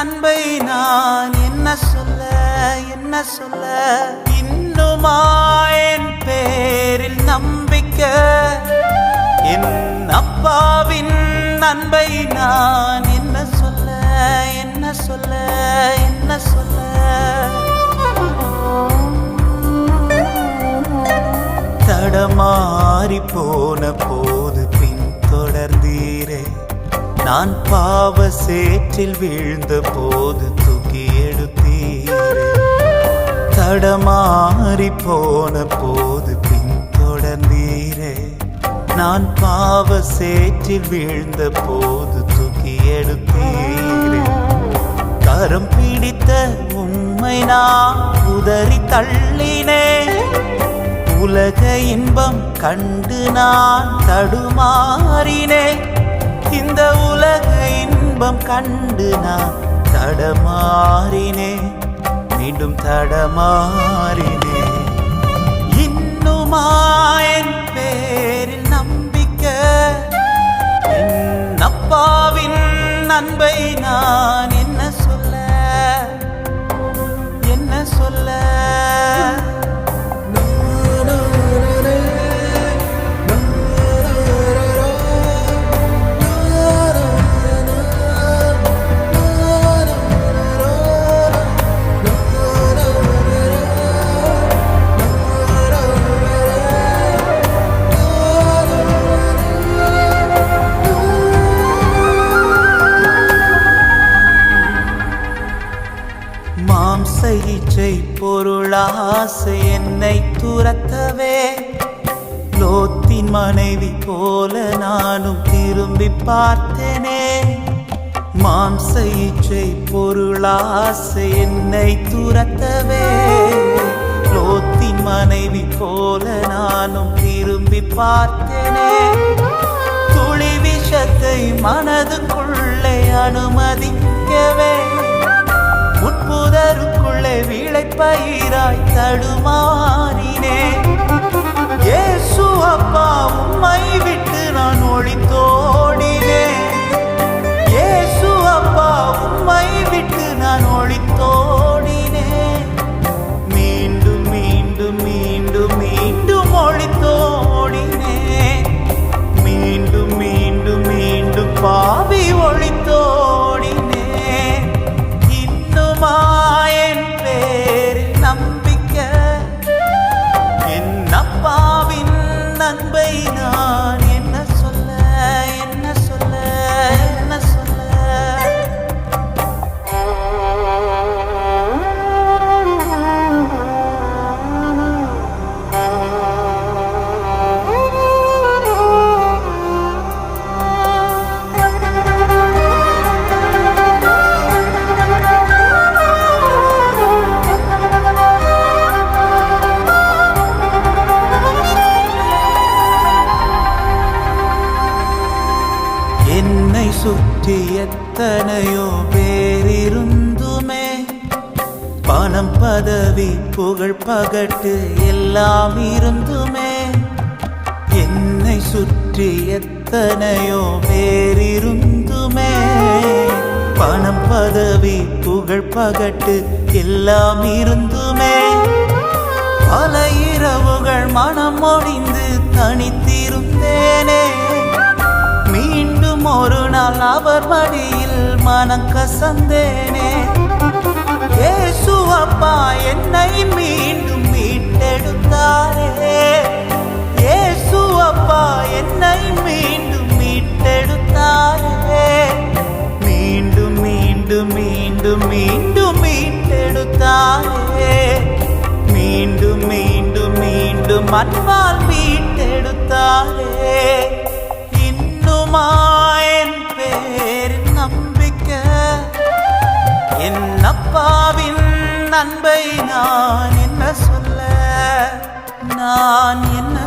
அன்பை நான் என்ன சொல்ல என்ன சொல்ல. இன்னுமா என் பேரில் நம்பிக்கை, என் அப்பாவின் அன்பை நான் என்ன சொல்ல என்ன சொல்ல என்ன சொல்ல. தடமாறி போன போது பின் தொடர்ந்தீரே, நான் பாவ சேற்றில் வீழ்ந்த போது தூக்கி எடுத்தீரே. தடமாறி போன போது பின் தொடர்ந்தீரே, நான் பாவ சேற்றில் வீழ்ந்த போது தூக்கி எடுத்தீரே. கரம் பிடித்த உம்மை நான் உதறி தள்ளினே, உலக இன்பம் கண்டு நான் தடுமாறினே. இந்த உலக இன்பம் கண்டு நான் தடமாறினே, மீண்டும் தடமாறினே. இன்னுமா என் பேரில் நம்பிக்கை, என் அப்பாவின் அன்பை நான் என்ன சொல்ல என்ன சொல்ல. மாம்ச இச்சை பொருளாசை என்னை துரத்தவே, லோத்தின் மனைவி போல நானும் திரும்பி பார்த்தேனே. மாம்ச இச்சை பொருளாசை என்னை துரத்தவே, லோத்தின் மனைவி போல நானும் திரும்பி பார்த்தேனே. துளி விஷத்தை மனதுக்குள்ளே அனுமதிக்கவே, முட்புதருக்குள்ளே விளைப்பயிராய் தடுமாறினே. இயேசு அப்பா உம்மை விட்டு நான் ஒளித்தோடினே. இயேசு அப்பா உம்மை விட்டு நான் ஒளித்தோடினே. மீண்டும் மீண்டும் மீண்டும் மீண்டும் ஒளித்தோடினே. மீண்டும் மீண்டும் மீண்டும் பாவி ஒளித்தோடினே. என் பேரில் நம்பிக்கை, என் அப்பாவின் அன்பை நான் என்ன சொல்ல என்ன சொல்ல என்ன சொல்ல. என்னை சுற்றி எத்தனையோ பேரிருந்துமே, பணம் பதவி புகழ் பகட்டு எல்லாம் இருந்துமே. என்னை சுற்றி எத்தனையோ பேரிருந்துமே, பணம் பதவி புகழ் பகட்டு எல்லாம் இருந்துமே. பல இரவுகள் மனம் ஒடிந்து தனித்திருந்தேனே, மீண்டும் ஒரு நாள் அவர் மடியில் மனம் கசந்தேனே. இயேசு அப்பா என்னை மீண்டும் மீட்டெடுத்தாரே. இயேசு அப்பா என்னை மீண்டும் மீட்டெடுத்தாரே. மீண்டும் மீண்டும் மீண்டும் மீண்டும் மீட்டெடுத்தாரே. மீண்டும் மீண்டும் மீண்டும் அன்பால் மீட்டெடுத்தாரே. என் பேரில் நம்பிக்கை, என் அப்பாவின் அன்பை நான் என்ன சொல்ல நான் என்ன